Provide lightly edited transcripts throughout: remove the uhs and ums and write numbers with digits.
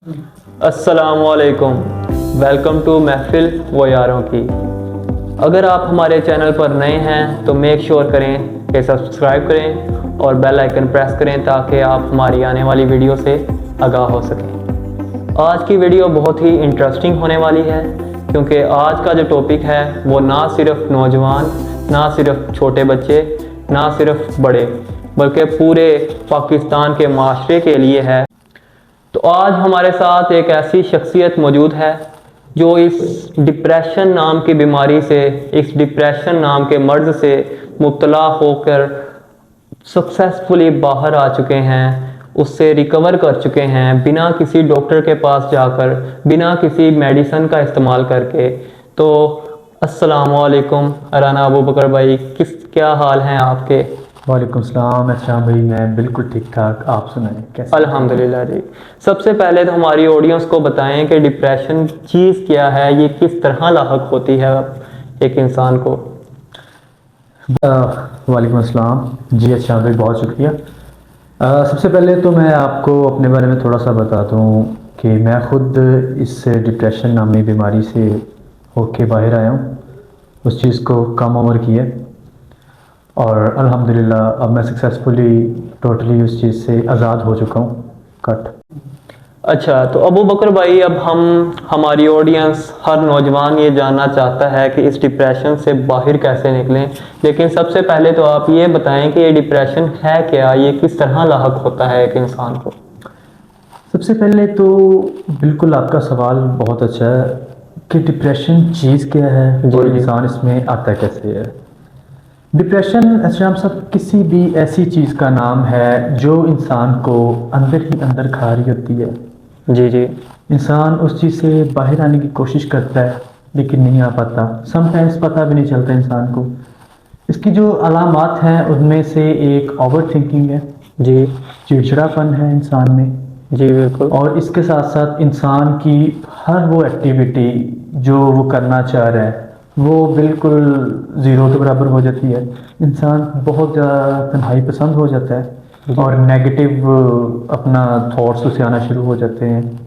अस्सलामुअलैकुम, welcome to महफिल व यारों की। अगर आप हमारे चैनल पर नए हैं तो मेक श्योर करें कि सब्सक्राइब करें और बेल आइकन प्रेस करें ताकि आप हमारी आने वाली वीडियो से आगाह हो सकें। आज की वीडियो बहुत ही इंटरेस्टिंग होने वाली है क्योंकि आज का जो टॉपिक है वो ना सिर्फ नौजवान, ना सिर्फ छोटे बच्चे, ना सिर्फ बड़े, बल्कि पूरे पाकिस्तान के माशरे के लिए है। तो आज हमारे साथ एक ऐसी शख्सियत मौजूद है जो इस डिप्रेशन नाम की बीमारी से, इस डिप्रेशन नाम के मर्ज से मुब्तला होकर सक्सेसफुली बाहर आ चुके हैं, उससे रिकवर कर चुके हैं बिना किसी डॉक्टर के पास जाकर, बिना किसी मेडिसिन का इस्तेमाल करके। तो अस्सलामुअलैकुम राना अबू बकर भाई, क्या हाल हैं आपके? वालेकुम सलाम। अच्छा भाई, मैं बिल्कुल ठीक ठाक। आप सुनाएं कैसे? अल्हम्दुलिल्लाह जी। सबसे पहले तो हमारी ऑडियंस को बताएं कि डिप्रेशन चीज़ क्या है, ये किस तरह लाहक होती है एक इंसान को। वालेकुम अस्सलाम जी। अच्छा भाई, बहुत शुक्रिया। सबसे पहले तो मैं आपको अपने बारे में थोड़ा सा बताता हूँ कि मैं ख़ुद इस डिप्रेशन नामी बीमारी से होके बाहर आया हूँ। उस चीज़ को कम उम्र की है और अल्हम्दुलिल्लाह अब मैं सक्सेसफुली टोटली उस चीज़ से आज़ाद हो चुका हूँ। कट। अच्छा, तो अबू बकर भाई, अब हमारी ऑडियंस, हर नौजवान ये जानना चाहता है कि इस डिप्रेशन से बाहर कैसे निकलें। लेकिन सबसे पहले तो आप ये बताएं कि ये डिप्रेशन है क्या, ये किस तरह लाहक होता है एक इंसान को। सबसे पहले तो बिल्कुल आपका सवाल बहुत अच्छा है कि डिप्रेशन चीज़ क्या है और इंसान इसमें आता कैसे है। डिप्रेशन एहतराम साहब किसी भी ऐसी चीज़ का नाम है जो इंसान को अंदर ही अंदर खा रही होती है। जी जी। इंसान उस चीज़ से बाहर आने की कोशिश करता है लेकिन नहीं आ पाता। समटाइम्स पता भी नहीं चलता इंसान को। इसकी जो अलामात हैं उनमें से एक ओवर थिंकिंग है जी। चिड़चिड़ापन है इंसान में। जी बिल्कुल। और इसके साथ साथ इंसान की हर वो एक्टिविटी जो वो करना चाह रहा है वो बिल्कुल ज़ीरो के बराबर हो जाती है। इंसान बहुत ज़्यादा तन्हाई पसंद हो जाता है और नेगेटिव अपना थॉट्स उसे आना शुरू हो जाते हैं।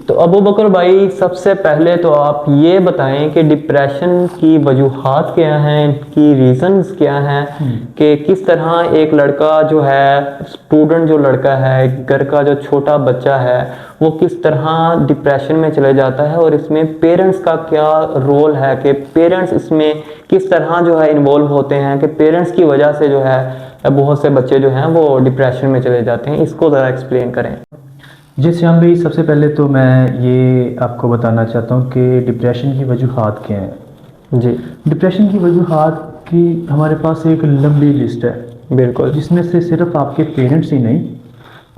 तो अबू बकर भाई, सबसे पहले तो आप ये बताएं कि डिप्रेशन की वजूहात क्या हैं, इनकी रीज़न्स क्या हैं, कि किस तरह एक लड़का जो है, स्टूडेंट जो लड़का है, घर का जो छोटा बच्चा है, वो किस तरह डिप्रेशन में चले जाता है और इसमें पेरेंट्स का क्या रोल है, कि पेरेंट्स इसमें किस तरह जो है इन्वॉल्व होते हैं, कि पेरेंट्स की वजह से जो है बहुत से बच्चे जो हैं वो डिप्रेशन में चले जाते हैं। इसको ज़रा एक्सप्लेन करें। जी श्याम भाई, सबसे पहले तो मैं ये आपको बताना चाहता हूँ कि डिप्रेशन की वजूहात क्या हैं। जी। डिप्रेशन की वजूहात की हमारे पास एक लंबी लिस्ट है, बिल्कुल, जिसमें से सिर्फ आपके पेरेंट्स ही नहीं,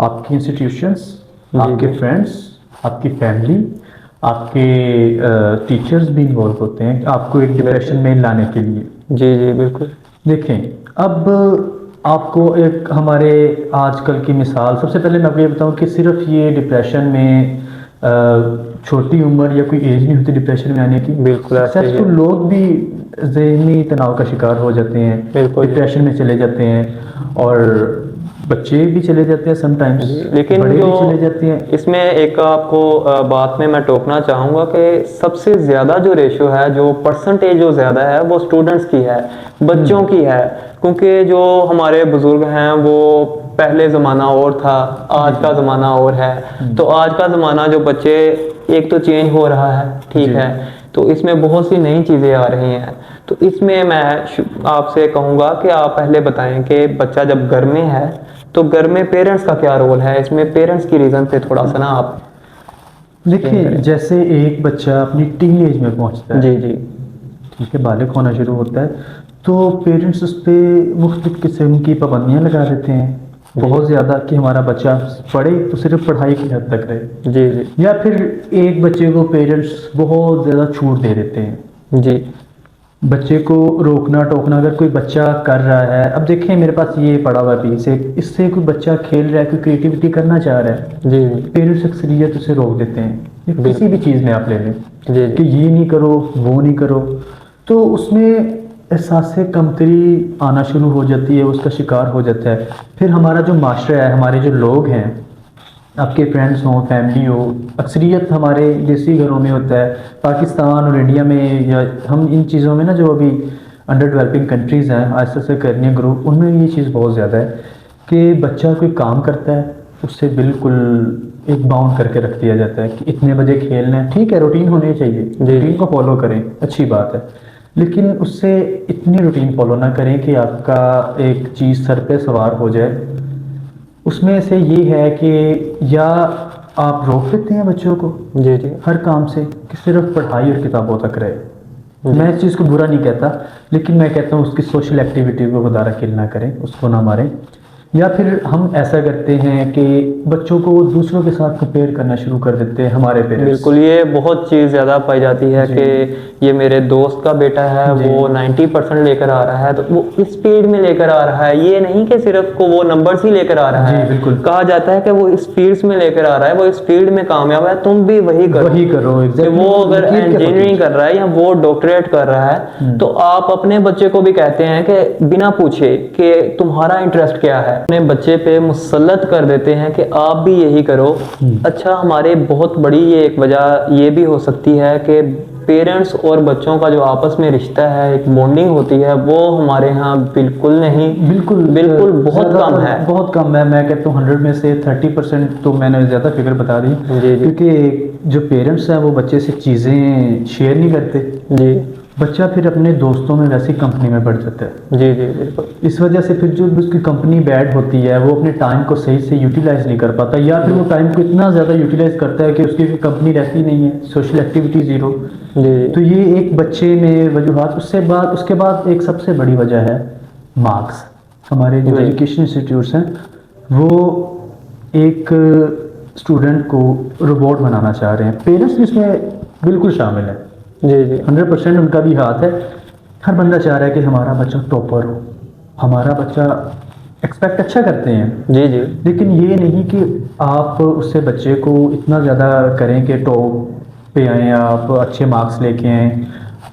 आपकी इंस्टीट्यूशंस, आपके फ्रेंड्स, आपकी फैमिली, आपके टीचर्स भी इन्वॉल्व होते हैं आपको एक डिप्रेशन में लाने के लिए। जी जी बिल्कुल। देखें, अब आपको एक हमारे आजकल की मिसाल, सबसे पहले मैं आपको ये बताऊं कि सिर्फ ये डिप्रेशन में छोटी उम्र या कोई एज नहीं होती डिप्रेशन में आने की। बिल्कुल, सक्सेसफुल लोग भी ज़हनी तनाव का शिकार हो जाते हैं, डिप्रेशन में चले जाते हैं और बच्चे भी चले जाते हैं समटाइम्स, लेकिन बड़े जो भी चले जाते हैं। इसमें एक आपको बात में मैं टोकना चाहूँगा कि सबसे ज़्यादा जो रेशो है, जो परसेंटेज जो ज़्यादा है वो स्टूडेंट्स की है, बच्चों की है। क्योंकि जो हमारे बुज़ुर्ग हैं वो पहले ज़माना और था, आज का ज़माना और है। तो आज का ज़माना जो बच्चे, एक तो चेंज हो रहा है, ठीक है, तो इसमें बहुत सी नई चीज़ें आ रही हैं। तो इसमें मैं आपसे कहूँगा कि आप पहले बताएं कि बच्चा जब घर में है तो घर में पेरेंट्स का क्या रोल है, इसमें पेरेंट्स की रीज़न पे थोड़ा सा ना आप देखिए, जैसे एक बच्चा अपनी टीन एज में पहुंचता है, जी जी, ठीक है, बालिग होना शुरू होता है, तो पेरेंट्स उस पर मुख्तलिफ किस्म की पाबंदियाँ लगा देते हैं बहुत ज़्यादा कि हमारा बच्चा पढ़े तो सिर्फ पढ़ाई की हद तक रहे। जी जी। या फिर एक बच्चे को पेरेंट्स बहुत ज़्यादा छूट दे देते हैं। जी। बच्चे को रोकना टोकना अगर कोई बच्चा कर रहा है, अब देखें मेरे पास ये पड़ा हुआ पीस है, इससे कोई बच्चा खेल रहा है, कोई क्रिएटिविटी करना चाह रहा है, जी। पेरेंट्स अक्सरियत उसे रोक देते हैं। किसी भी चीज़ में आप ले लें जी कि ये नहीं करो, वो नहीं करो, तो उसमें एहसास कमतरी आना शुरू हो जाती है, उसका शिकार हो जाता है। फिर हमारा जो माशरा है, हमारे जो लोग हैं, आपके फ्रेंड्स हों, फैमिली हो, अक्सरियत हमारे देसी घरों में होता है। पाकिस्तान और इंडिया में या हम इन चीज़ों में ना, जो अभी अंडर डेवलपिंग कंट्रीज़ हैं आहिस्ता आहिस्ता करने ग्रो, उनमें ये चीज़ बहुत ज़्यादा है कि बच्चा कोई काम करता है उससे बिल्कुल एक बाउंड करके रख दिया जाता है कि इतने बजे खेलना है। ठीक है, रूटीन होनी चाहिए, रूटीन को फॉलो करें, अच्छी बात है, लेकिन उससे इतनी रूटीन फॉलो ना करें कि आपका एक चीज़ सर पे सवार हो जाए। उसमें से ये है कि या आप रोक देते हैं बच्चों को जी जी हर काम से कि सिर्फ पढ़ाई और किताबों तक रहे। मैं इस चीज़ को बुरा नहीं कहता, लेकिन मैं कहता हूँ उसकी सोशल एक्टिविटी को खुदा किल ना करें, उसको ना मारें। या फिर हम ऐसा करते हैं कि बच्चों को दूसरों के साथ कंपेयर करना शुरू कर देते हैं हमारे पेरेंट्स। बिल्कुल, ये बहुत चीज़ ज़्यादा पाई जाती है कि ये मेरे दोस्त का बेटा है, वो 90% लेकर आ रहा है, तो वो इस स्पीड में लेकर आ रहा है। ये नहीं कि सिर्फ को वो नंबर्स ही लेकर आ रहा है, बिल्कुल कहा जाता है कि वो इस फील्ड्स में लेकर आ रहा है, वो इस फील्ड में कामयाब है, तुम भी वही करो। कि वो अगर इंजीनियरिंग कर रहा है या वो डॉक्टरेट कर रहा है, तो आप अपने बच्चे को भी कहते हैं कि बिना पूछे कि तुम्हारा इंटरेस्ट क्या है, अपने बच्चे पे मुसल्लत कर देते हैं कि आप भी यही करो। अच्छा, हमारे बहुत बड़ी ये एक वजह ये भी हो सकती है कि पेरेंट्स और बच्चों का जो आपस में रिश्ता है, एक बॉन्डिंग होती है, वो हमारे यहाँ बिल्कुल नहीं, बिल्कुल बहुत कम है, बहुत कम है। मैं कहता हूँ 100 में से 30% तो मैंने ज़्यादा फिगर बता दी, क्योंकि जो पेरेंट्स हैं वो बच्चे से चीज़ें शेयर नहीं करते जी। बच्चा फिर अपने दोस्तों में वैसी कंपनी में बढ़ जाता है जी जी बिल्कुल। इस वजह से फिर जो उसकी कंपनी बैड होती है, वो अपने टाइम को सही से यूटिलाइज नहीं कर पाता, या फिर वो टाइम को इतना ज़्यादा यूटिलाइज करता है कि उसकी कंपनी रहती नहीं है, सोशल एक्टिविटी ज़ीरो। तो ये एक बच्चे में वजूहत। उसके बाद एक सबसे बड़ी वजह है मार्क्स। हमारे जो एजुकेशन इंस्टीट्यूट्स हैं वो एक स्टूडेंट को रोबोट बनाना चाह रहे हैं। पेरेंट्स भी इसमें बिल्कुल शामिल है जी जी, 100% उनका भी हाथ है। हर बंदा चाह रहा है कि हमारा बच्चा टॉपर हो, हमारा बच्चा एक्सपेक्ट अच्छा करते हैं जी जी, लेकिन ये नहीं कि आप उससे बच्चे को इतना ज़्यादा करें कि टॉप पे आएँ, आप अच्छे मार्क्स लेके आएँ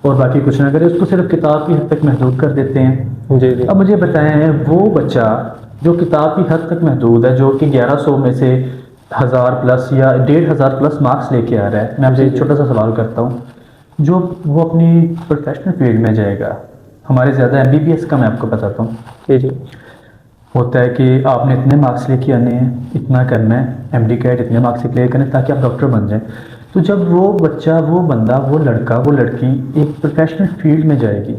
और बाकी कुछ ना करें, उसको सिर्फ किताब की हद तक महदूद कर देते हैं जी जी। अब मुझे बताएं, वो बच्चा जो किताब की हद तक महदूद है, जो कि 1100 में से 1000 प्लस या 1500 प्लस मार्क्स लेके आ रहा है, मैं आपसे एक छोटा सा सवाल करता हूँ, जो वो अपनी प्रोफेशनल फील्ड में जाएगा, हमारे ज़्यादा MBBS का मैं आपको बताता हूँ जी जी, होता है कि आपने इतने मार्क्स लेके आने हैं, इतना करना है, MD कैट इतने मार्क्स क्लियर करने ताकि आप डॉक्टर बन जाएं। तो जब वो बच्चा, वो बंदा, वो लड़का, वो लड़की एक प्रोफेशनल फील्ड में जाएगी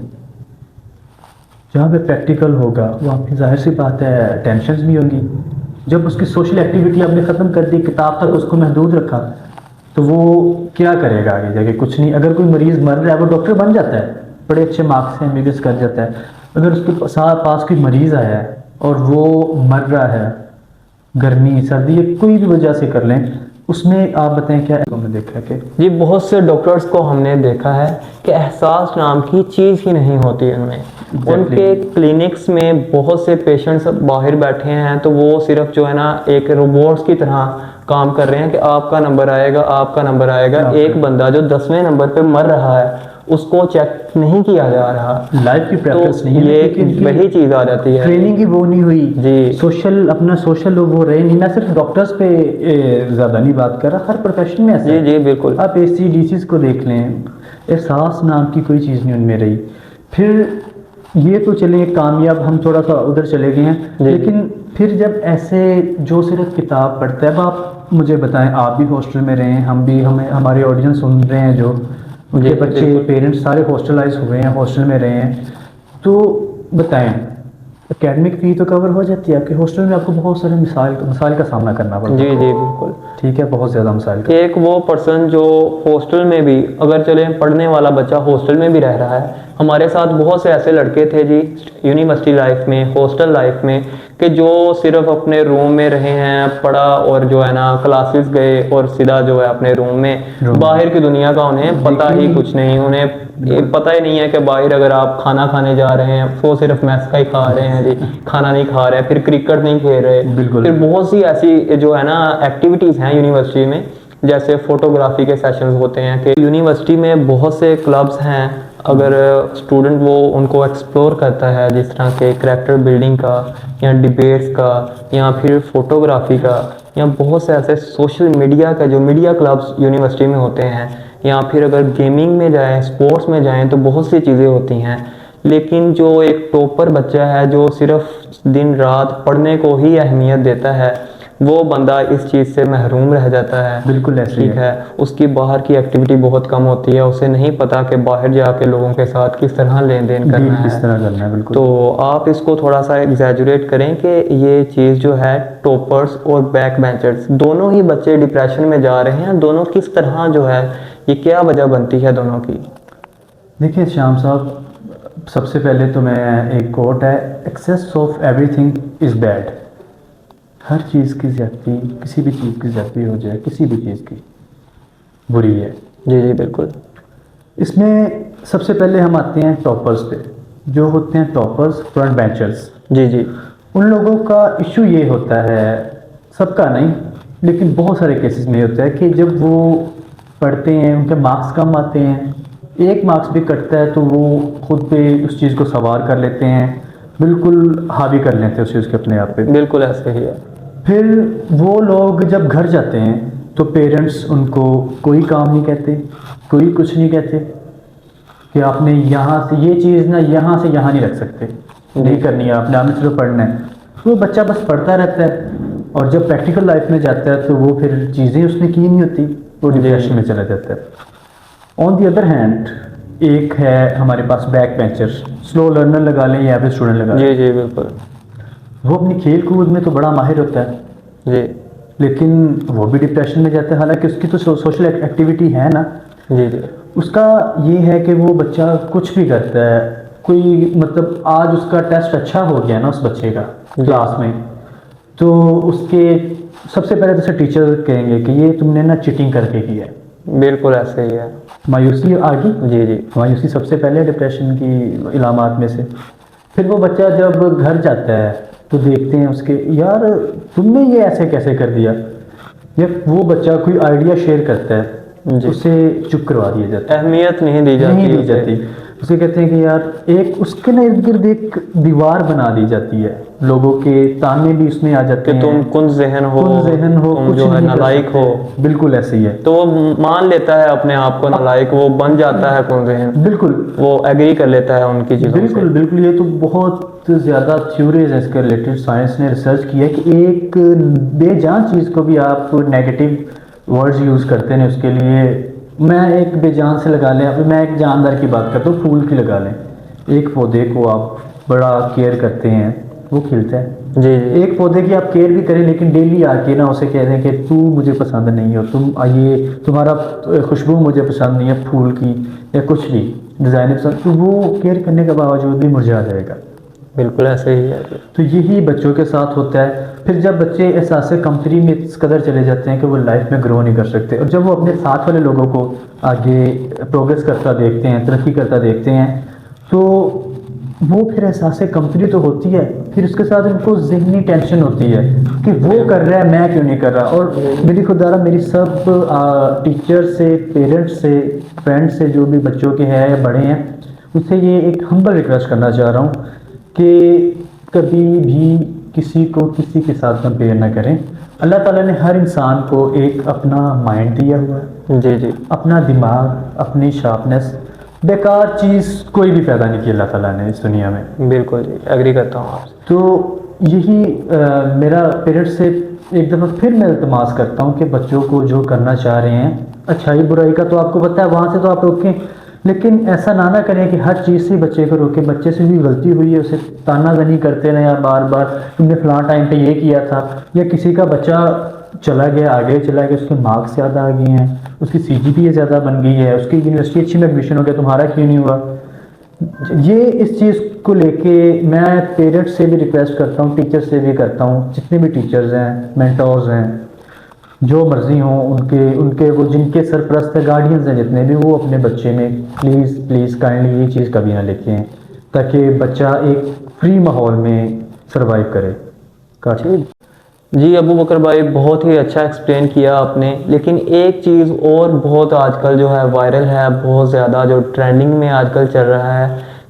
जहाँ पे प्रैक्टिकल होगा, वहाँ पे जाहिर सी बात है टेंशन्स भी होंगी। जब उसकी सोशल एक्टिविटी आपने ख़त्म कर दी, किताब तक उसको महदूद रखा, तो वो क्या करेगा आगे जाके? कुछ नहीं। अगर कोई मरीज़ मर रहा है, वो डॉक्टर बन जाता है, बड़े अच्छे मार्क्स से MBBS कर जाता है। अगर उसके पास कोई मरीज़ आया है और वो मर रहा है, गर्मी सर्दी या कोई भी वजह से कर लें, उसमें आप बताएं क्या हमने देखा कि जी, बहुत से डॉक्टर्स को हमने देखा है कि एहसास नाम की चीज़ ही नहीं होती उनमें। उनके क्लिनिक्स में बहुत से पेशेंट्स बाहर बैठे हैं, तो वो सिर्फ जो है ना एक रोबोट्स की तरह काम कर रहे हैं कि आपका नंबर आएगा, आपका नंबर आएगा। एक बंदा जो 10वें नंबर पे मर रहा है, उसको चेक नहीं किया जा रहा, लाइफ की प्रैक्टिस नहीं है, ये वही चीज़ आ जाती है, ट्रेनिंग की वो नहीं हुई जी, अपना सोशल वो रहे नहीं। मैं सिर्फ डॉक्टर्स पे ज़्यादा नहीं बात कर रहा, हर प्रोफेशन में ऐसा जी जी बिल्कुल। आप ACDCs को देख लें, एहसास नाम की कोई चीज़ नहीं उनमें रही। फिर ये तो चले कामयाब, हम थोड़ा सा उधर चले गए हैं, लेकिन फिर जब ऐसे जो सिर्फ किताब पढ़ता है, अब आप मुझे बताएं, आप भी हॉस्टल में रहे हैं, हम भी, हमारे ऑडियंस सुन रहे हैं, जो उनके बच्चे, पेरेंट्स सारे हॉस्टलाइज हुए हैं, हॉस्टल में रहे हैं, तो बताएं एकेडमिक फ़ी तो कवर हो जाती है आपके हॉस्टल में, आपको बहुत सारे मसाइल का सामना करना पड़ता है। जी जी बिल्कुल, ठीक है, बहुत ज़्यादा मसाइल का। एक वो पर्सन जो हॉस्टल में भी, अगर चले पढ़ने वाला बच्चा हॉस्टल में भी रह रहा है, हमारे साथ बहुत से ऐसे लड़के थे जी यूनिवर्सिटी लाइफ में, हॉस्टल लाइफ में, कि जो सिर्फ अपने रूम में रहे हैं, पढ़ा और जो है ना क्लासेस गए और सीधा जो है अपने रूम में, बाहर की दुनिया का उन्हें पता ही कुछ नहीं। उन्हें पता ही नहीं है कि बाहर अगर आप खाना खाने जा रहे हैं, वो सिर्फ मैस का ही खा रहे हैं जी, खाना नहीं खा रहे, फिर क्रिकेट नहीं खेल रहे, फिर बहुत सी ऐसी जो है ना एक्टिविटीज़ हैं यूनिवर्सिटी में, जैसे फोटोग्राफी के सेशंस होते हैं कि यूनिवर्सिटी में बहुत से क्लब्स हैं, अगर स्टूडेंट वो उनको एक्सप्लोर करता है, जिस तरह के करैक्टर बिल्डिंग का या डिबेट्स का या फिर फोटोग्राफी का या बहुत से ऐसे सोशल मीडिया का जो मीडिया क्लब्स यूनिवर्सिटी में होते हैं, या फिर अगर गेमिंग में जाएं, स्पोर्ट्स में जाएं, तो बहुत सी चीज़ें होती हैं। लेकिन जो एक टॉपर बच्चा है जो सिर्फ दिन रात पढ़ने को ही अहमियत देता है, वो बंदा इस चीज़ से महरूम रह जाता है। बिल्कुल ऐसे ही ठीक है, उसकी बाहर की एक्टिविटी बहुत कम होती है, उसे नहीं पता कि बाहर जाके लोगों के साथ किस तरह लेन देन करना किस है। तरह करना है। बिल्कुल। तो आप इसको थोड़ा सा एग्जैजुरेट करें कि ये चीज़ जो है टॉपर्स और बैक बेंचर्स दोनों ही बच्चे डिप्रेशन में जा रहे हैं, दोनों किस तरह जो है, ये क्या वजह बनती है दोनों की? देखिए श्याम साहब, सबसे पहले तो मैं एक कोट है, excess of everything is bad. हर चीज़ की ज़्यादती, किसी भी चीज़ की ज़्यादती हो जाए, किसी भी चीज़ की बुरी है। जी जी बिल्कुल। इसमें सबसे पहले हम आते हैं टॉपर्स पे। जो होते हैं टॉपर्स, फ्रंट बेंचर्स, जी जी उन लोगों का इशू ये होता है, सबका नहीं लेकिन बहुत सारे केसेस में होता है कि जब वो पढ़ते हैं उनके मार्क्स कम आते हैं, एक मार्क्स भी कटता है तो वो खुद पे उस चीज़ को सवार कर लेते हैं, बिल्कुल हावी कर लेते हैं उस चीज़ के अपने आप पे। बिल्कुल ऐसे ही है। फिर वो लोग जब घर जाते हैं तो पेरेंट्स उनको कोई काम नहीं कहते, कोई कुछ नहीं कहते कि आपने यहाँ से ये चीज़ ना यहाँ से यहाँ नहीं रख सकते, नहीं करनी है आपने सिर्फ पढ़ना है। तो वो बच्चा बस पढ़ता रहता है, और जब प्रैक्टिकल लाइफ में जाता है तो वो फिर चीज़ें उसने की नहीं होती, वो डिप्रेशन में चला जाता है। ऑन दी अदर हैंड एक है हमारे पास बैक बेंचर, स्लो लर्नर लगा लें या एवरेज स्टूडेंट लगा लें। जी जी बिल्कुल। वो अपनी खेल कूद में तो बड़ा माहिर होता है, जी लेकिन वो भी डिप्रेशन में जाता है, हालांकि उसकी तो सोशल एक्टिविटी है ना। जी जी उसका ये है कि वो बच्चा कुछ भी करता है, कोई मतलब आज उसका टेस्ट अच्छा हो गया ना उस बच्चे का क्लास में, तो उसके सबसे पहले तो टीचर कहेंगे कि ये तुमने ना चीटिंग करके किया है। बिल्कुल ऐसे ही है। मायूसी आ गई। जी जी मायूसी सबसे पहले डिप्रेशन की इलामात में से। फिर वो बच्चा जब घर जाता है तो देखते हैं उसके, यार तुमने ये ऐसे कैसे कर दिया, या वो बच्चा कोई आइडिया शेयर करता है, उसे चुप करवा दिया जाता है, अहमियत नहीं दी जाती। उसे कहते हैं कि यार एक उसके ना इर्द गिर्द एक दीवार बना दी जाती है, लोगों के ताने भी उसमें आ जाते हैं, तुम कुन ज़हन हो, तुम कुछ जो है नालायक हो। बिल्कुल ऐसे ही है। तो वो मान लेता है अपने आप को नालायक, वो बन जाता है कुन ज़हन। बिल्कुल वो एग्री कर लेता है उनकी चीज़ों से। बिल्कुल बिल्कुल। ये तो बहुत ज़्यादा थ्योरीज है इसके रिलेटेड, साइंस ने रिसर्च किया है कि एक बेजान चीज़ को भी आप नेगेटिव वर्ड्स यूज़ करते हैं उसके लिए। मैं एक बेजान से लगा लें, अभी मैं एक जानदार की बात करता हूँ, फूल की लगा लें। एक पौधे को आप बड़ा केयर करते हैं, वो खिलता है। जी जी एक पौधे की आप केयर भी करें, लेकिन डेली आके ना उसे कह दें कि तू मुझे पसंद नहीं हो, तुम ये तुम्हारा खुशबू मुझे पसंद नहीं है फूल की, या कुछ भी डिज़ाइन पसंद, तो वो केयर करने के बावजूद भी मुरझा जाएगा। बिल्कुल ऐसे ही है। तो यही बच्चों के साथ होता है। फिर जब बच्चे एहसास कम्पनी में इस कदर चले जाते हैं कि वो लाइफ में ग्रो नहीं कर सकते, और जब वो अपने साथ वाले लोगों को आगे प्रोग्रेस करता देखते हैं, तरक्की करता देखते हैं, तो वो फिर एहसास कंपनी तो होती है, फिर उसके साथ उनको ज़हनी टेंशन होती है कि वो कर रहा है मैं क्यों नहीं कर रहा। और मेरी खुदारा मेरी सब टीचर से, पेरेंट्स से, फ्रेंड्स से, जो भी बच्चों के हैं या बड़े हैं, उससे ये एक हम्बल रिक्वेस्ट करना चाह रहा हूँ कि कभी भी किसी को किसी के साथ कंपेयर ना करें। अल्लाह ताला ने हर इंसान को एक अपना माइंड दिया हुआ है, जी जी अपना दिमाग, अपनी शार्पनेस। बेकार चीज़ कोई भी पैदा नहीं की अल्लाह ताला ने इस दुनिया में। बिल्कुल जी, एग्री करता हूँ आपसे। तो यही मेरा पेरेंट्स से एक दफ़ा फिर मैं इल्तमास करता हूँ कि बच्चों को जो करना चाह रहे हैं, अच्छाई बुराई का तो आपको पता है, वहाँ से तो आप रोकें, लेकिन ऐसा ना करें कि हर चीज़ से बच्चे को रोके। बच्चे से भी गलती हुई है, उसे तानाज़नी करते रहे यार बार बार, तुमने फलां टाइम पे ये किया था। या किसी का बच्चा चला गया, आगे चला गया, उसके मार्क्स ज़्यादा आ गए हैं, उसकी CGPA ज़्यादा बन गई है, उसकी यूनिवर्सिटी अच्छी में एडमिशन हो गया, तुम्हारा क्यों नहीं हुआ। ये इस चीज़ को लेके मैं पेरेंट्स से भी रिक्वेस्ट करता हूँ, टीचर से भी करता हूँ, जितने भी टीचर्स हैं, मेंटोर्स हैं, जो मर्जी हों, उनके वो जिनके सरपरस्त है, गार्डियंस हैं जितने भी, वो अपने बच्चे में प्लीज़ काइंडली ये चीज़ कभी ना लिखें, ताकि बच्चा एक फ्री माहौल में सरवाइव करे। काटी जी अबू बकर भाई, बहुत ही अच्छा एक्सप्लेन किया आपने। लेकिन एक चीज़ और बहुत आजकल जो है वायरल है, बहुत ज़्यादा जो ट्रेंडिंग में आजकल चल रहा है,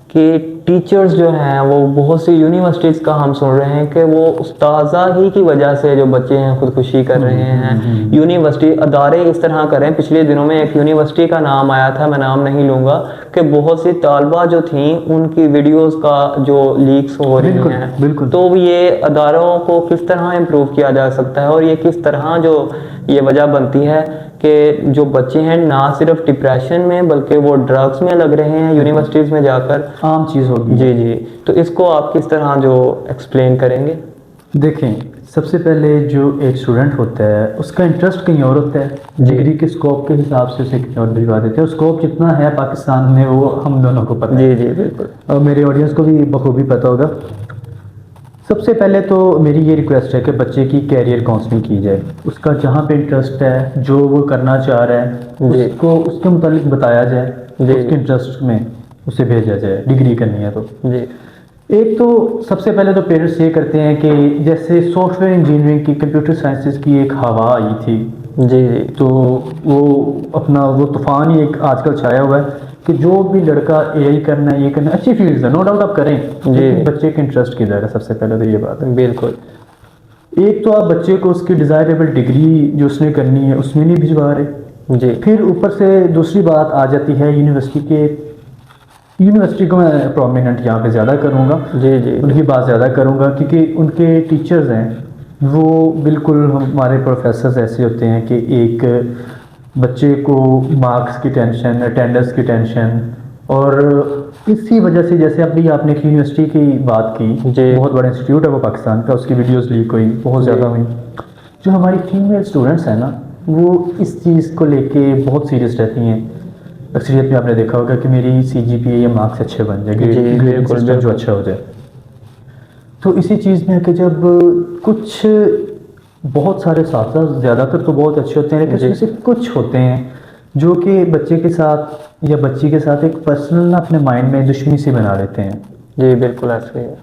कि टीचर्स जो हैं वो बहुत सी यूनिवर्सिटीज़ का हम सुन रहे हैं कि वो उस्ताज़ा ही की वजह से जो बच्चे हैं खुदकुशी कर रहे हैं। यूनिवर्सिटी अदारे इस तरह करें। पिछले दिनों में एक यूनिवर्सिटी का नाम आया था, मैं नाम नहीं लूँगा, कि बहुत सी तालबा जो थी उनकी वीडियोस का जो लीक्स हो रही हैं। बिल्कुल। तो ये अदारों को किस तरह इम्प्रूव किया जा सकता है और ये किस तरह जो ये वजह बनती है कि जो बच्चे हैं ना सिर्फ डिप्रेशन में बल्कि वो ड्रग्स में लग रहे हैं यूनिवर्सिटीज़ में जाकर, आम चीज़ होगी। जी जी। तो इसको आप किस तरह जो एक्सप्लेन करेंगे? देखें, सबसे पहले जो एक स्टूडेंट होता है उसका इंटरेस्ट कहीं और होता है, डिग्री के स्कोप के हिसाब से उसे कहीं और दिलवा देते हैं। स्कोप जितना है पाकिस्तान में वो हम दोनों को पता है। जी जी बिल्कुल। और मेरे ऑडियंस को भी बखूबी पता होगा। सबसे पहले तो मेरी ये रिक्वेस्ट है कि बच्चे की कैरियर काउंसलिंग की जाए। उसका जहाँ पे इंटरेस्ट है, जो वो करना चाह रहा है, जी। उसको उसके मुतालिक बताया जाए, जी। उसके इंटरेस्ट में उसे भेजा जाए। डिग्री करनी है तो जी एक तो सबसे पहले तो पेरेंट्स ये करते हैं कि जैसे सॉफ्टवेयर इंजीनियरिंग की, कंप्यूटर साइंसेस की एक हवा आई थी, जी जी तो वो अपना वो तूफान ही एक आजकल छाया हुआ है कि जो भी लड़का एआई करना है, ये करना है, अच्छी फील्ड है, नो डाउट आप करें, लेकिन बच्चे के इंटरेस्ट किधर है, सबसे पहले तो ये बात है। बिल्कुल। एक तो आप बच्चे को उसकी डिज़ायरेबल डिग्री जो उसने करनी है उसमें नहीं भिजवा रहे। जी फिर ऊपर से दूसरी बात आ जाती है यूनिवर्सिटी को मैं प्रोमिनेंट यहाँ पे ज़्यादा करूँगा, जी जी उनकी बात ज़्यादा करूँगा, क्योंकि उनके टीचर्स हैं वो बिल्कुल, हमारे प्रोफेसर्स ऐसे होते हैं कि एक बच्चे को मार्क्स की टेंशन, अटेंडेंस की टेंशन, और इसी वजह से जैसे अभी आपने एक यूनिवर्सिटी की बात की, जी। बहुत बड़ा इंस्टीट्यूट है वो पाकिस्तान का, उसकी वीडियोस लीक हुई, बहुत ज़्यादा हुई। जो हमारी फीमेल स्टूडेंट्स हैं ना, वो इस चीज़ को लेके बहुत सीरियस रहती हैं। अक्सरियत में आपने देखा होगा कि मेरी CGPA या मार्क्स अच्छे बन जाए, ग्रेडिंग सिस्टम जो अच्छा हो जाए। तो इसी चीज़ में है कि जब कुछ बहुत सारे साथ, ज़्यादातर तो बहुत अच्छे होते हैं, लेकिन उसमें से कुछ होते हैं जो कि बच्चे के साथ या बच्ची के साथ एक पर्सनल ना अपने माइंड में दुश्मनी से बना लेते हैं। जी बिल्कुल ऐसे ही है।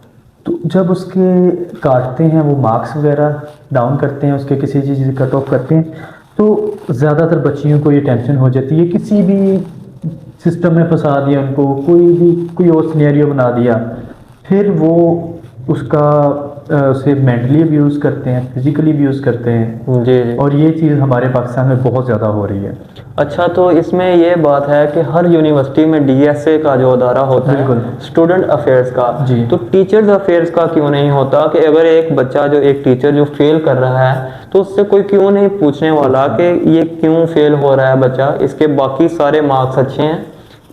तो जब उसके काटते हैं, वो मार्क्स वगैरह डाउन करते हैं, उसके किसी चीज़ से कट ऑफ करते हैं, तो ज़्यादातर बच्चियों को ये टेंशन हो जाती है, किसी भी सिस्टम में फंसा दिया उनको, कोई और सिनेरियो बना दिया, फिर वो उसका उसे मेंटली अब्यूज़ करते हैं, फिजिकली अब्यूज़ करते हैं। जी जी। और ये चीज़ हमारे पाकिस्तान में बहुत ज़्यादा हो रही है। अच्छा, तो इसमें ये बात है कि हर यूनिवर्सिटी में DSA का जो अदारा होता है, स्टूडेंट अफेयर्स का, जी। तो टीचर्स अफेयर्स का क्यों नहीं होता कि अगर एक बच्चा जो एक टीचर जो फेल कर रहा है तो उससे कोई क्यों नहीं पूछने वाला कि ये क्यों फेल हो रहा है बच्चा, इसके बाकी सारे मार्क्स अच्छे हैं,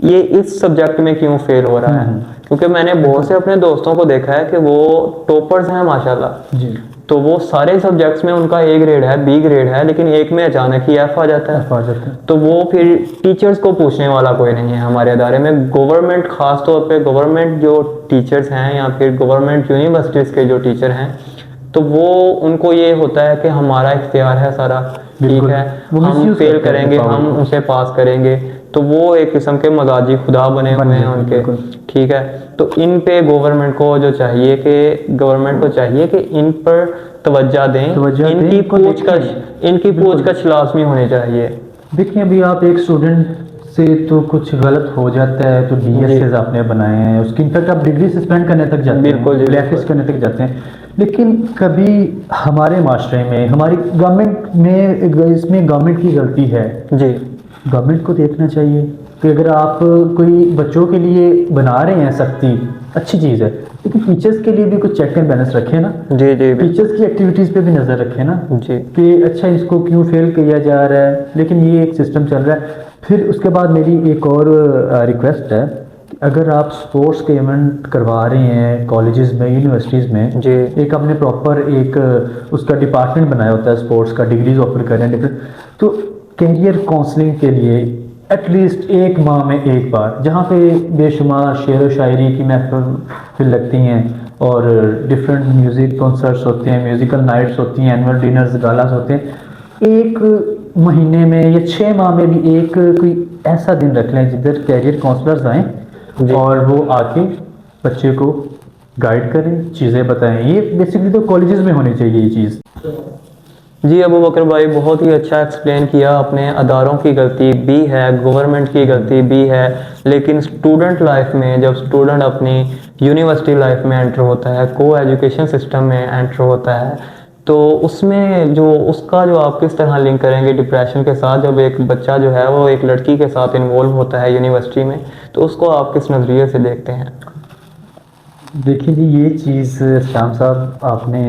ये इस सब्जेक्ट में क्यों फेल हो रहा है? क्योंकि मैंने बहुत से अपने दोस्तों को देखा है कि वो टॉपर्स हैं माशाल्लाह, जी। तो वो सारे सब्जेक्ट्स में उनका A ग्रेड है, B ग्रेड है, लेकिन एक में अचानक ही F आ जाता है। तो वो फिर टीचर्स को पूछने वाला कोई नहीं है हमारे अदारे में। गवर्नमेंट, ख़ास तौर पे गवर्नमेंट जो टीचर्स हैं या फिर गवर्नमेंट यूनिवर्सिटीज़ के जो टीचर हैं, तो वो उनको ये होता है कि हमारा इख्तियार है सारा, ठीक है, हम फेल करेंगे, हम उसे पास करेंगे, तो वो एक किस्म के मजाजी खुदा बने हुए हैं उनके, ठीक है। तो इन पे गवर्नमेंट को चाहिए कि इन पर तवज्जो दें, इनकी पूछताछ लाजमी होनी चाहिए। देखिए, अभी आप एक स्टूडेंट से तो कुछ गलत हो जाता है तो DSAs आपने बनाए हैं, उसकी इनफैक्ट आप डिग्री सस्पेंड करने तक जाते हैं, ब्लैकलिस्ट करने तक जाते हैं, लेकिन कभी हमारे माशरे में, हमारी गवर्नमेंट में, इसमें गवर्नमेंट की गलती है जी। गवर्नमेंट को देखना चाहिए कि अगर आप कोई बच्चों के लिए बना रहे हैं सख्ती, अच्छी चीज़ है, लेकिन टीचर्स के लिए भी कुछ चेक एंड बैलेंस रखें ना। जी जी। टीचर्स की एक्टिविटीज़ पे भी नज़र रखें ना जी, कि अच्छा इसको क्यों फेल किया जा रहा है, लेकिन ये एक सिस्टम चल रहा है। फिर उसके बाद मेरी एक और रिक्वेस्ट है, अगर आप स्पोर्ट्स के इवेंट करवा रहे हैं कॉलेजेस में, यूनिवर्सिटीज़ में जी, एक आपने प्रॉपर एक उसका डिपार्टमेंट बनाया होता है स्पोर्ट्स का, डिग्रीज ऑफर कर रहे हैं डिफरेंट, तो कैरियर काउंसलिंग के लिए एटलीस्ट एक माह में एक बार, जहाँ पे बेशुमार शेर व शायरी की महफिल लगती हैं और डिफरेंट म्यूज़िक कॉन्सर्ट्स होते हैं, म्यूज़िकल नाइट्स होती हैं, एनुअल डिनर्स, गालास होते हैं, एक महीने में या 6 माह में भी एक कोई ऐसा दिन रख लें जिधर कैरियर काउंसलर्स आएँ और वो आके बच्चे को गाइड करें, चीज़ें बताएं। ये बेसिकली तो कॉलेजेस में होनी चाहिए ये चीज़। जी अबू बकर भाई, बहुत ही अच्छा एक्सप्लेन किया आपने। अदारों की गलती भी है, गवर्नमेंट की गलती भी है, लेकिन स्टूडेंट लाइफ में जब स्टूडेंट अपनी यूनिवर्सिटी लाइफ में एंटर होता है, को एजुकेशन सिस्टम में एंटर होता है, तो उसमें जो उसका जो आप किस तरह लिंक करेंगे डिप्रेशन के साथ। जब एक बच्चा जो है वो एक लड़की के साथ इन्वॉल्व होता है यूनिवर्सिटी में, तो उसको आप किस नज़रिए से देखते हैं? देखिए जी, ये चीज़ श्याम साहब आपने,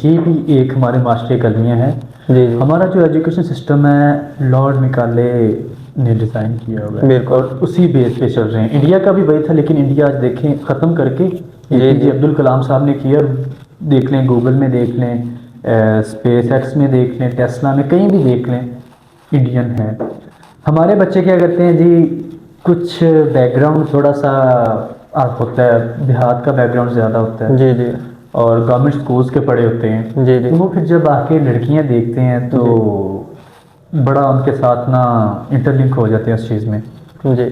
ये भी एक हमारे मास्टर कलमियाँ हैं। जी जी हमारा जो एजुकेशन सिस्टम है लॉर्ड मैकाले ने डिज़ाइन किया हुआ है बिल्कुल। और उसी बेस पे चल रहे हैं। इंडिया का भी वही था, लेकिन इंडिया आज देखें ख़त्म करके जी। APJ अब्दुल कलाम साहब ने किया। देख लें, गूगल में देख लें, स्पेस एक्स में देख लें, टेस्ला में, कहीं भी देख लें, इंडियन है। हमारे बच्चे क्या करते हैं जी, कुछ बैकग्राउंड थोड़ा सा होता है, देहात का बैकग्राउंड ज़्यादा होता है जी जी और गवर्नमेंट स्कूल्स के पढ़े होते हैं। जी जी तो वो फिर जब आके लड़कियां देखते हैं तो बड़ा उनके साथ ना इंटरलिंक हो जाते हैं उस चीज़ में। जी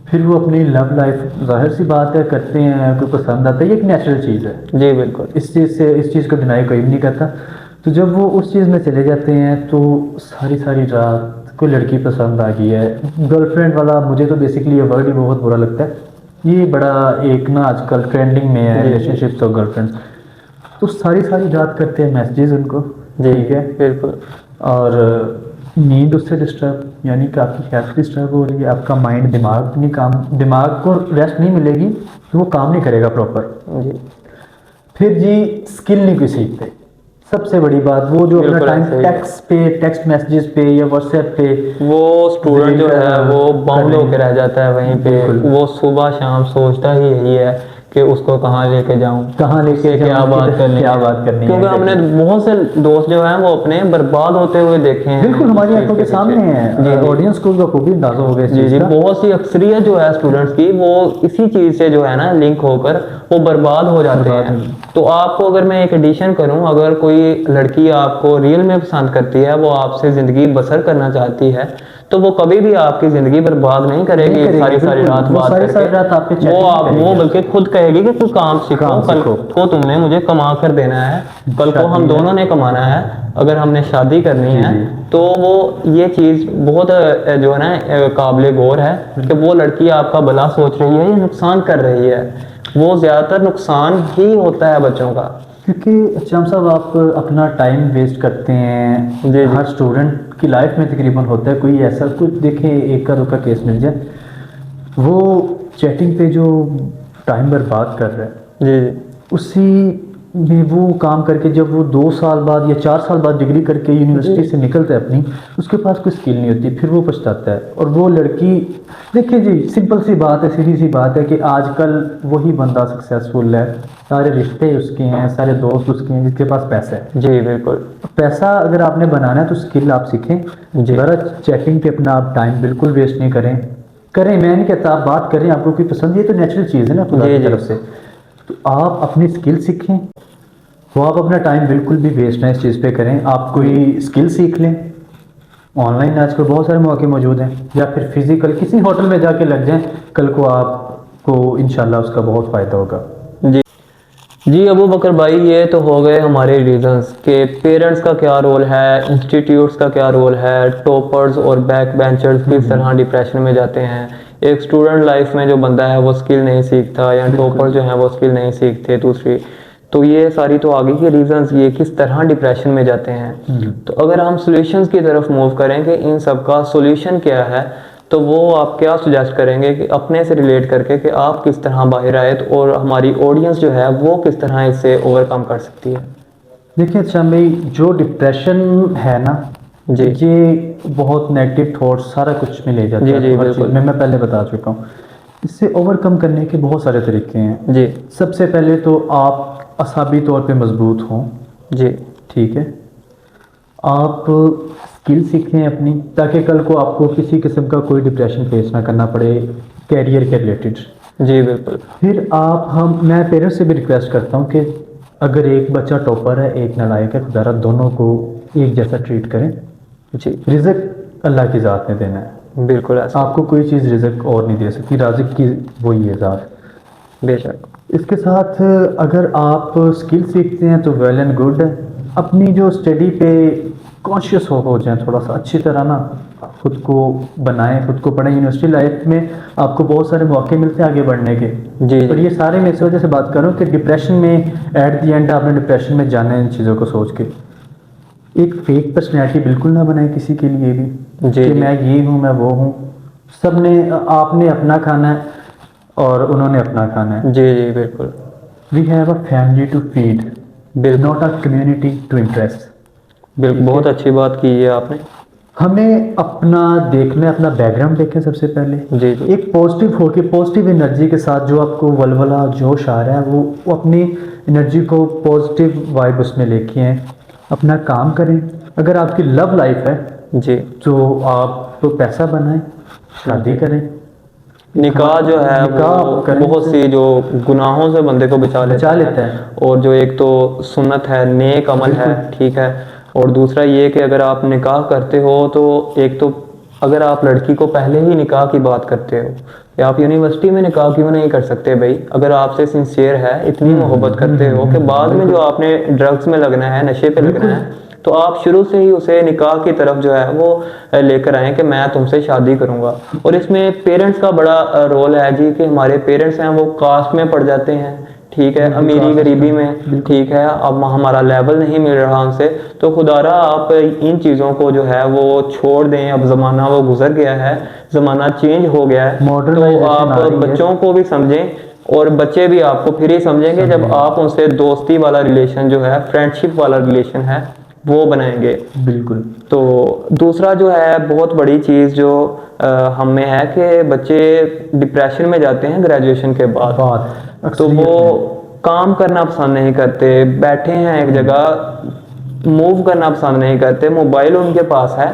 फिर वो अपनी लव लाइफ, जाहिर सी बात है, करते हैं, कोई पसंद आता है, ये एक नेचुरल चीज़ है। जी बिल्कुल। इस चीज़ को डिनाई कोई भी नहीं करता। तो जब वो उस चीज़ में चले जाते हैं तो सारी सारी रात कोई लड़की पसंद आ गई है, गर्लफ्रेंड वाला, मुझे तो बेसिकली ये वर्ड ही बहुत बुरा लगता है। ये बड़ा एक ना आजकल ट्रेंडिंग में है रिलेशनशिप्स और गर्लफ्रेंड। तो सारी सारी रात करते हैं मैसेजेस उनको, ठीक है, बिल्कुल। और नींद उससे डिस्टर्ब, यानी कि आपकी हेल्थ डिस्टर्ब हो रही है, आपका माइंड, दिमाग नहीं काम, दिमाग को रेस्ट नहीं मिलेगी तो वो काम नहीं करेगा प्रॉपर। जी फिर जी स्किल नहीं कोई सीखते। सबसे बड़ी बात, वो जो अपना बिल्कुल टाइम ऐसे ही है। टेक्स्ट मैसेजेस पे या व्हाट्सएप पे, वो स्टूडेंट जो है वो बाउंड करने होकर रह जाता है वहीं पे। बिल्कुल। वो सुबह शाम सोचता ही यही है कि उसको कहाँ लेके जाऊं, कहाँ लेके उससे क्या जाऊं, बात करनी क्या है। बात करनी है, क्योंकि हमने बहुत से दोस्त जो हैं वो अपने बर्बाद होते हुए देखे हैं। बिल्कुल हमारी इस आंखों चीज़ के सामने पीछे। है। जी ऑडियंस को बखूबी अंदाजा हो गया इस जी चीज़ जी का। बहुत सी अक्सरियत जो है स्टूडेंट्स की, वो इसी चीज़ से जो है ना लिंक होकर वो बर्बाद हो जाते हैं। तो आपको अगर मैं एक एडिशन करूं, अगर कोई लड़की आपको रियल में पसंद करती है, वो आपसे ज़िंदगी बसर करना चाहती है, तो वो कभी भी आपकी ज़िंदगी बर्बाद नहीं करेगी। नहीं करेगी, सारी सारी बिल्कुल। रात वो बात सारी सारी करके रात आप पे वो chatting आप करेगी। वो बल्कि खुद कहेगी कि कोई काम सीखो, काम कल सीखो। को तुमने मुझे कमा कर देना है, कल को हम शादी है। दोनों ने कमाना है, अगर हमने शादी करनी जी, है। जी। तो वो ये चीज़ बहुत जो है ना काबिल गौर है कि वो लड़की आपका भला सोच रही है या नुकसान कर रही है। वो ज़्यादातर नुकसान ही होता है बच्चों का। क्योंकि श्याम साहब, आप अपना टाइम वेस्ट करते हैं। जी। हर स्टूडेंट की लाइफ में तकरीबन होता है, कोई ऐसा कुछ देखें, एक का दो का केस मिल जाए, वो चैटिंग पे जो टाइम बर्बाद कर रहा है, जी जी उसी में वो काम करके जब वो 2 साल बाद या 4 साल बाद डिग्री करके यूनिवर्सिटी से निकलता है अपनी, उसके पास कोई स्किल नहीं होती, फिर वो पछताता है। और वो लड़की, देखिए जी, सिंपल सी बात है, सीधी सी बात है कि आजकल वही बंदा सक्सेसफुल है, सारे रिश्ते उसके हैं, सारे दोस्त उसके हैं, जिसके पास पैसा है। जी बिल्कुल। पैसा अगर आपने बनाना है तो स्किल आप सीखें। जी। ज़रा चैटिंग पे अपना आप टाइम बिल्कुल वेस्ट नहीं करें। मैं नहीं कहता आप बात करें, आपको कोई पसंद, ये तो नेचुरल चीज़ है ना खुदा जी, की जी। तरफ से। तो आप अपनी स्किल सीखें, वो आप अपना टाइम बिल्कुल भी वेस्ट ना इस चीज़ पे करें। आप कोई स्किल सीख लें, ऑनलाइन आजकल बहुत सारे मौके मौजूद हैं, या फिर फिजिकल किसी होटल में जाके लग जाएं, कल को आपको इंशाल्लाह उसका बहुत फ़ायदा होगा। जी जी अबू बकर भाई, ये तो हो गए हमारे रीजंस के पेरेंट्स का क्या रोल है, इंस्टीट्यूट्स का क्या रोल है, टॉपर्स और बैक बेंचर्स किस तरह डिप्रेशन में जाते हैं, एक स्टूडेंट लाइफ में जो बंदा है वो स्किल नहीं सीखता, या टॉपर जो है वो स्किल नहीं सीखते दूसरी। तो ये सारी तो आगे की रीजंस, ये किस तरह डिप्रेशन में जाते हैं। तो अगर हम सॉल्यूशंस की तरफ मूव करें कि इन सब का सॉल्यूशन क्या है, तो वो आप क्या सुजेस्ट करेंगे कि अपने से रिलेट करके कि आप किस तरह बाहर आए, तो और हमारी ऑडियंस जो है वो किस तरह इससे ओवरकम कर सकती है? देखिए अच्छा भाई, जो डिप्रेशन है ना जी। ये बहुत नेगेटिव थॉट्स सारा कुछ में ले जाता जी, है। जी, हर बिल्कुल। चीज़ में मैं पहले बता चुका हूँ। इससे ओवरकम करने के बहुत सारे तरीके हैं। जी सबसे पहले तो आप असाबी तौर पे मजबूत हों, जी ठीक है। आप स्किल सीखें अपनी, ताकि कल को आपको किसी किस्म का कोई डिप्रेशन फेस ना करना पड़े कैरियर के रिलेटेड। जी बिल्कुल। फिर मैं पेरेंट्स से भी रिक्वेस्ट करता हूँ कि अगर एक बच्चा टॉपर है, एक नालायक है, खुदारा दोनों को एक जैसा ट्रीट करें। जी रिज़्क अल्लाह की ज़ात ने देना है, बिल्कुल ऐसा। आपको कोई चीज़ रिज़्क और नहीं दे सकती, राज़िक की वही है ज़ात। बेशक। इसके साथ अगर आप स्किल सीखते हैं तो वेल एंड गुड है। अपनी जो स्टडी पे कॉन्शियस हो जाएं, थोड़ा सा अच्छी तरह ना खुद को बनाएं, खुद को पढ़ें। यूनिवर्सिटी लाइफ में आपको बहुत सारे मौके मिलते हैं आगे बढ़ने के, जी पर ये सारे मैं इस वजह से बात कर रहा हूँ कि डिप्रेशन में एट द एंड आपने डिप्रेशन में जाना है इन चीज़ों को सोच के। एक फेक पर्सनैलिटी बिल्कुल ना बनाए किसी के लिए भी जी, कि जी। मैं ये हूँ, मैं वो हूँ। सब ने आपने अपना खाना है और उन्होंने अपना खाना है। जी जी बिल्कुल we have a family to feed, बिल्कुल not a community to impress. बिल्कुल, बहुत अच्छी बात की है आपने। हमें अपना देखना है, अपना बैकग्राउंड देखें सबसे पहले। जी जी एक पॉजिटिव होके पॉजिटिव एनर्जी के साथ जो आपको वलवला जोश आ रहा है वो अपनी एनर्जी को पॉजिटिव वाइब उसमें लेके आए, अपना काम करें। अगर आपकी लव लाइफ है जी। तो आप तो पैसा बनाएं, शादी करें। निकाह जो है निकाह वो करें बहुत सी जो गुनाहों से बंदे को बचा बचा लेता लेता है। है। और जो एक तो सुन्नत है, नेक अमल है, बिल्कुल। ठीक है। और दूसरा ये कि अगर आप निकाह करते हो तो एक तो अगर आप लड़की को पहले ही निकाह की बात करते हो, या आप यूनिवर्सिटी में निकाह क्यों नहीं कर सकते भाई? अगर आपसे सिंसियर है, इतनी मोहब्बत करते हो कि बाद में जो आपने ड्रग्स में लगना है, नशे पे लगना है, तो आप शुरू से ही उसे निकाह की तरफ जो है वो लेकर आए कि मैं तुमसे शादी करूंगा। और इसमें पेरेंट्स का बड़ा रोल है जी, कि हमारे पेरेंट्स हैं वो कास्ट में पड़ जाते हैं, ठीक है, अमीरी गरीबी में, ठीक है। अब हमारा लेवल नहीं मिल रहा उनसे, तो खुदारा आप इन चीज़ों को जो है वो छोड़ दें। अब ज़माना वो गुजर गया है, ज़माना चेंज हो गया है, तो Modernization आप आ रही है। बच्चों को भी समझें और बच्चे भी आपको फिर ही समझेंगे जब आप उनसे दोस्ती वाला रिलेशन जो है, फ्रेंडशिप वाला रिलेशन है, वो बनाएंगे। बिल्कुल। तो दूसरा जो है बहुत बड़ी चीज़ जो हम में है कि बच्चे डिप्रेशन में जाते हैं ग्रेजुएशन के बाद। तो वो काम करना पसंद नहीं करते, बैठे हैं एक जगह, मूव करना पसंद नहीं करते। मोबाइल उनके पास है,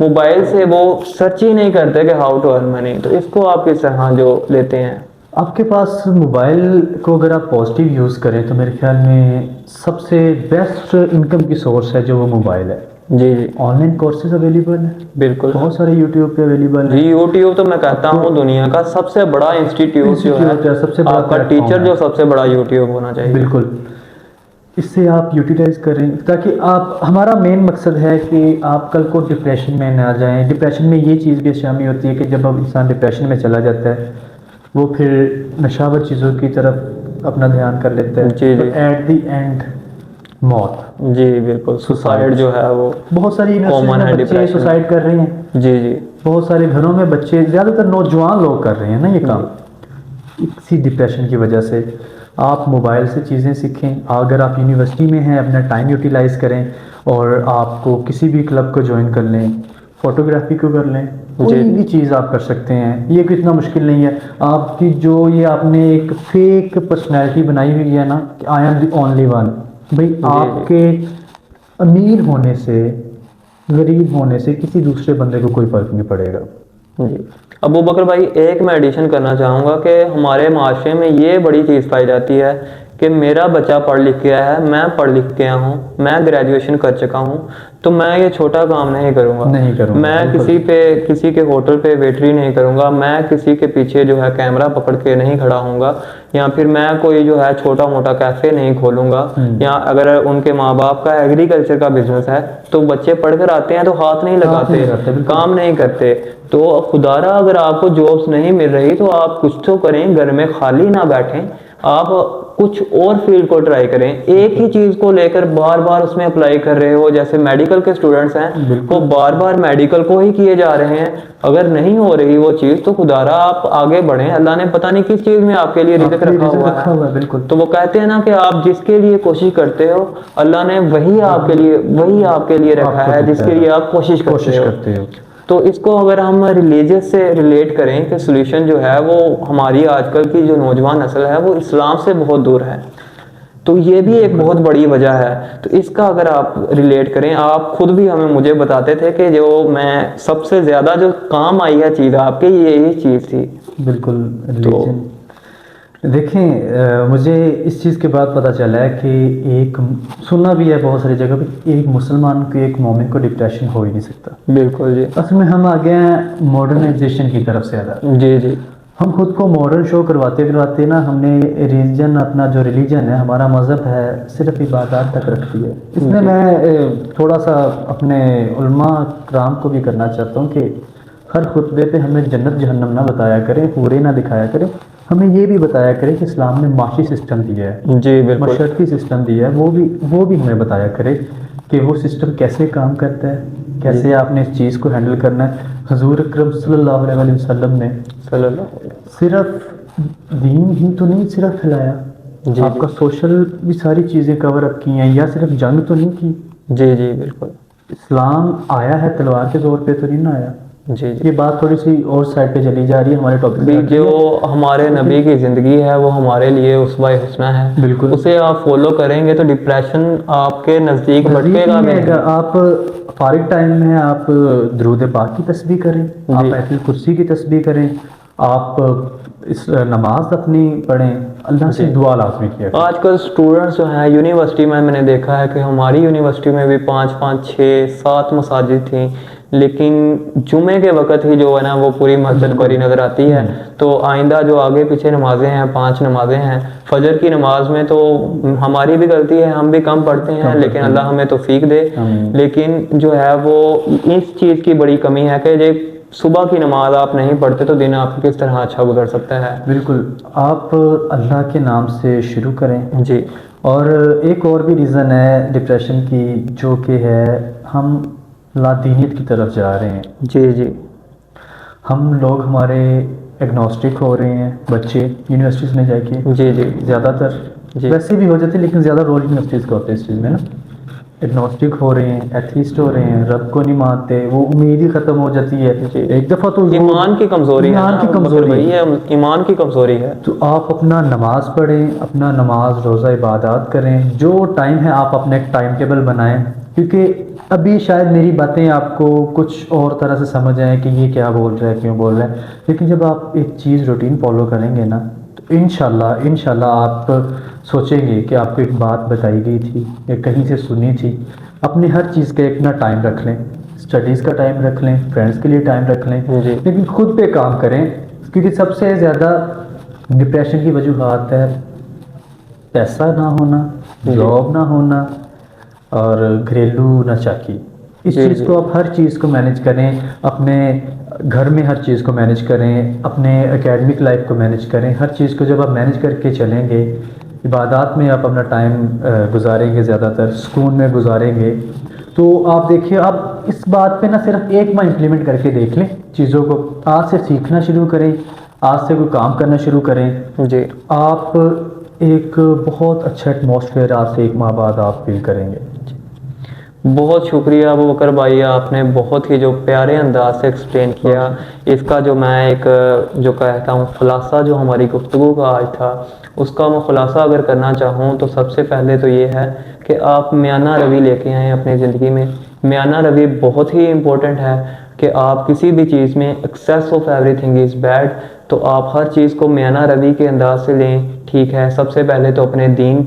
मोबाइल से वो सर्च ही नहीं करते कि हाउ टू अर्न मनी। तो इसको आप किस तरह जो लेते हैं? आपके पास मोबाइल को अगर आप पॉजिटिव यूज़ करें तो मेरे ख्याल में सबसे बेस्ट इनकम की सोर्स है जो वो मोबाइल है। जी जी ऑनलाइन कोर्सेज अवेलेबल है, बिल्कुल। बहुत सारे यूट्यूब पे अवेलेबल जी है। यूट्यूब तो मैं कहता हूँ दुनिया का सबसे बड़ा इंस्टीट्यूट जो है, सबसे बड़ा आपका platform टीचर है। जो सबसे बड़ा यूट्यूब होना चाहिए। बिल्कुल, इससे आप यूटिलाइज करें ताकि आप, हमारा मेन मकसद है कि आप कल को डिप्रेशन में ना जाएं। डिप्रेशन में ये चीज़ भी शामिल होती है कि जब अब इंसान डिप्रेशन में चला जाता है वो फिर नशावर चीज़ों की तरफ अपना ध्यान कर लेता है। जी, तो जी। एट द एंड मौत। जी बिल्कुल, सुसाइड जो है वो बहुत सारी कॉमन है यूनिवर्सिटी में बच्चे डिप्रेशन। सुसाइड कर रहे हैं। जी जी बहुत सारे घरों में बच्चे, ज़्यादातर नौजवान लोग कर रहे हैं ना ये काम, इसी डिप्रेशन की वजह से। आप मोबाइल से चीज़ें सीखें। अगर आप यूनिवर्सिटी में हैं अपना टाइम यूटिलाइज करें और आपको किसी भी क्लब को ज्वाइन कर लें, फोटोग्राफी को कर लें, कोई भी चीज़ आप कर सकते हैं। ये कितना मुश्किल नहीं है। आपकी जो ये आपने एक फेक पर्सनैलिटी बनाई हुई है ना, I am the only one, भाई आपके अमीर होने से, गरीब होने से किसी दूसरे बंदे को कोई फर्क नहीं पड़ेगा। जी। अबू बकर भाई, एक मैं एडिशन करना चाहूँगा कि हमारे माशरे में ये बड़ी चीज़ पाई जाती है कि मेरा बच्चा पढ़ लिख गया है, मैं पढ़ लिख गया हूँ, मैं ग्रेजुएशन कर चुका हूँ, तो मैं ये छोटा काम नहीं करूँगा। मैं किसी के होटल पे वेटरी नहीं करूँगा, मैं किसी के पीछे जो है कैमरा पकड़ के नहीं खड़ा होऊंगा, या फिर मैं कोई जो है छोटा मोटा कैफ़े नहीं खोलूँगा। या अगर उनके माँ बाप का एग्रीकल्चर का बिजनेस है तो बच्चे पढ़ कर आते हैं तो हाथ नहीं लगाते, काम नहीं करते। तो खुदारा अगर आपको जॉब्स नहीं मिल रही तो आप कुछ तो करें, घर में खाली ना बैठें, आप कुछ और फील्ड को ट्राई करें। एक ही चीज़ को लेकर बार बार उसमें अप्लाई कर रहे हो, जैसे मेडिकल के स्टूडेंट्स हैं वो बार बार मेडिकल को ही किए जा रहे हैं। अगर नहीं हो रही वो चीज़ तो खुदारा आप आगे बढ़ें, अल्लाह ने पता नहीं किस चीज़ में आपके लिए रिज़्क रखा हुआ है। बिल्कुल। तो वो कहते हैं ना कि आप जिसके लिए कोशिश करते हो अल्लाह ने वही आपके लिए रखा है जिसके लिए आप कोशिश करते हो। तो इसको अगर हम रिलीजियस से रिलेट करें कि सोल्यूशन जो है वो हमारी आजकल की जो नौजवान नस्ल है वो इस्लाम से बहुत दूर है, तो ये भी एक बहुत बड़ी वजह है। तो इसका अगर आप रिलेट करें, आप खुद भी मुझे बताते थे कि जो मैं सबसे ज़्यादा जो काम आई है चीज़ आपके, ये यही चीज़ थी। बिल्कुल। रिलीजन देखें, मुझे इस चीज़ के बाद पता चला है कि एक सुनना भी है बहुत सारी जगह पे, एक मुसलमान को, एक मोमिन को डिप्रेशन हो ही नहीं सकता। बिल्कुल जी। असल में हम आ गए हैं मॉडर्नाइजेशन की तरफ से ज़्यादा। जी जी। हम खुद को मॉरल शो करवाते करवाते ना हमने रिलीजन, अपना जो रिलीजन है, हमारा मज़हब है, सिर्फ इबादत तक रखती है। इसमें मैं थोड़ा सा अपने उलमा कराम को भी करना चाहता हूँ कि हर खुतबे पे हमें जन्नत जहन्नम ना बताया करें, पूरे ना दिखाया करें, हमें ये भी बताया करें कि इस्लाम ने माशी सिस्टम दिया है, जी बिल्कुल। मशरती सिस्टम दिया है, वो भी हमें बताया करे कि वो सिस्टम कैसे काम करता है, कैसे आपने इस चीज़ को हैंडल करना है। हजूर अकरम सल्लल्लाहु अलैहि वसल्लम ने सिर्फ दीन ही तो नहीं सिर्फ फैलाया, जी आपका सोशल भी सारी चीज़ें कवर अप की हैं, या सिर्फ जंग तो नहीं की। जी जी बिल्कुल। इस्लाम आया है तलवार के जोर पे तो नहीं ना आया। जी जी। ये बात थोड़ी सी और साइड पे चली जा रही है, हमारे टॉपिक भी जो हमारे नबी की ज़िंदगी है वो हमारे लिए उसवा हुस्ना है। बिल्कुल। उसे आप फॉलो करेंगे तो डिप्रेशन आपके नज़दीक भटकेगा भी नहीं। आप फारिग टाइम में आप दुरूद पाक की तस्बीह करें, आप आयतुल कुर्सी की तस्बीह करें, आप इस नमाज अपनी पढ़ें, अल्लाह से दुआ लाजमी किया करें। आजकल स्टूडेंट्स जो हैं यूनिवर्सिटी में, मैंने देखा है कि हमारी यूनिवर्सिटी में भी 5-5, 6-7 मसाजिद थी, लेकिन जुमे के वक़्त ही जो है ना वो पूरी मस्जिद भरी नज़र आती है। तो आइंदा जो आगे पीछे नमाजें हैं, 5 नमाजें हैं, फजर की नमाज में तो हमारी भी गलती है, हम भी कम पढ़ते हैं, लेकिन अल्लाह हमें तौफीक दे। लेकिन जो है वो इस चीज़ की बड़ी कमी है कि जो सुबह की नमाज आप नहीं पढ़ते तो दिन आपकी किस तरह अच्छा गुजर सकता है। बिल्कुल, आप अल्लाह के नाम से शुरू करें। जी। और एक और भी रीज़न है डिप्रेशन की, जो कि है हम लादीनियत की तरफ जा रहे हैं। जी जी। हम लोग हमारे एग्नोस्टिक हो रहे हैं, बच्चे यूनिवर्सिटीज़ में जाके। जी जी। ज़्यादातर वैसे भी हो जाते हैं, लेकिन ज़्यादा रोल यूनिवर्सिटीज़ का होता है इस चीज़ में ना। एग्नोस्टिक हो रहे हैं, एथीस्ट हो रहे हैं, रब को नहीं मानते, वो उम्मीद ही ख़त्म हो जाती है। एक दफ़ा तो ईमान की कमज़ोरी है, ईमान की कमज़ोरी है, ईमान की कमज़ोरी है। तो आप अपना नमाज पढ़ें, अपना नमाज रोज़ा इबादत करें, जो टाइम है आप अपना एक टाइम टेबल बनाएं, क्योंकि अभी शायद मेरी बातें आपको कुछ और तरह से समझ आए कि ये क्या बोल रहा है, क्यों बोल रहा है, लेकिन जब आप एक चीज़ रूटीन फॉलो करेंगे ना, तो इंशाल्लाह आप सोचेंगे कि आपको एक बात बताई गई थी या कहीं से सुनी थी। अपने हर चीज़ का एक ना टाइम रख लें, स्टडीज़ का टाइम रख लें, फ्रेंड्स के लिए टाइम रख लें, लेकिन खुद पे काम करें, क्योंकि सबसे ज़्यादा डिप्रेशन की वजूहात है पैसा ना होना, जॉब ना होना और घरेलू नचाकी। इस चीज़ को आप हर चीज़ को मैनेज करें, अपने घर में हर चीज़ को मैनेज करें, अपने एकेडमिक लाइफ को मैनेज करें, हर चीज़ को जब आप मैनेज करके चलेंगे, इबादत में आप अपना टाइम गुजारेंगे, ज़्यादातर सुकून में गुजारेंगे, तो आप देखिए, आप इस बात पे ना सिर्फ एक बार इम्प्लीमेंट करके देख लें चीज़ों को, आज से सीखना शुरू करें, आज से कोई काम करना शुरू करें जी, आप एक बहुत अच्छा एटमॉस्फेयर आज से 1 माह बाद आप फील करेंगे। बहुत शुक्रिया अबू बकर भाई, आपने बहुत ही जो प्यारे अंदाज से एक्सप्लेन किया। इसका जो मैं एक जो कहता हूँ खुलासा जो हमारी गुफ्तगू का आज था, उसका मैं खुलासा अगर करना चाहूँ तो सबसे पहले तो ये है कि आप मियाना रवि लेके आएँ अपनी ज़िंदगी में। मियाना रवि बहुत ही इम्पोर्टेंट है कि आप किसी भी चीज़ में excess of everything is bad, तो आप हर चीज़ को मियाना रवि के अंदाज से लें। ठीक है, सबसे पहले तो अपने दीन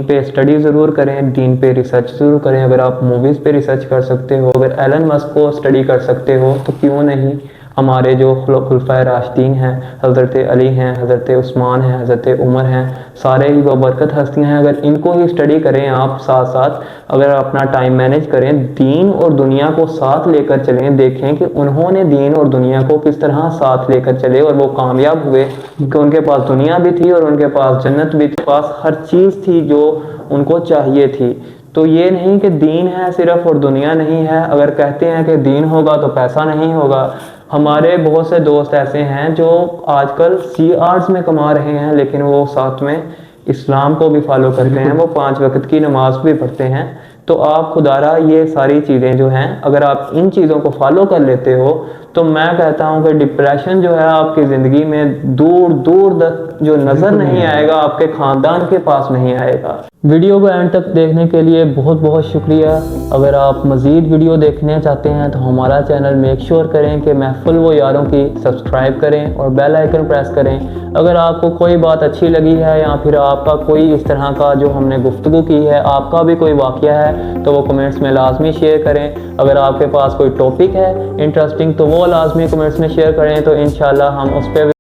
पे स्टडी ज़रूर करें, दीन पे रिसर्च ज़रूर करें। अगर आप मूवीज़ पे रिसर्च कर सकते हो, अगर एलन मस्क को स्टडी कर सकते हो तो क्यों नहीं। हमारे जो खुलफाए राशिदीन हैं, हज़रत अली हैं, हज़रत उस्मान हैं, हज़रत उमर हैं, सारे ही बरकत हस्तियाँ हैं। अगर इनको ही स्टडी करें आप साथ साथ, अगर अपना टाइम मैनेज करें, दीन और दुनिया को साथ लेकर चलें, देखें कि उन्होंने दीन और दुनिया को किस तरह साथ लेकर चले और वो कामयाब हुए, कि उनके पास दुनिया भी थी और उनके पास जन्नत भी थी, पास हर चीज़ थी जो उनको चाहिए थी। तो ये नहीं कि दीन है सिर्फ और दुनिया नहीं है। अगर कहते हैं कि दीन होगा तो पैसा नहीं होगा, हमारे बहुत से दोस्त ऐसे हैं जो आजकल सी आर्ट्स में कमा रहे हैं, लेकिन वो साथ में इस्लाम को भी फॉलो करते हैं, वो 5 वक्त की नमाज भी पढ़ते हैं। तो आप खुदारा ये सारी चीज़ें जो हैं, अगर आप इन चीज़ों को फॉलो कर लेते हो तो मैं कहता हूँ कि डिप्रेशन जो है आपकी ज़िंदगी में दूर दूर तक जो नज़र नहीं आएगा, आपके ख़ानदान के पास नहीं आएगा। वीडियो को एंड तक देखने के लिए बहुत बहुत शुक्रिया। अगर आप मज़ीद वीडियो देखना चाहते हैं तो हमारा चैनल मेक श्योर करें कि महफिल वो यारों की सब्सक्राइब करें और बेल आइकन प्रेस करें। अगर आपको कोई बात अच्छी लगी है या फिर आपका कोई इस तरह का जो हमने गुफ्तगू की है, आपका भी कोई वाक़या है, तो वो कमेंट्स में लाजमी शेयर करें। अगर आपके पास कोई टॉपिक है इंटरेस्टिंग तो वो लाजमी कमेंट्स में शेयर करें, तो इंशाल्लाह हम उस पर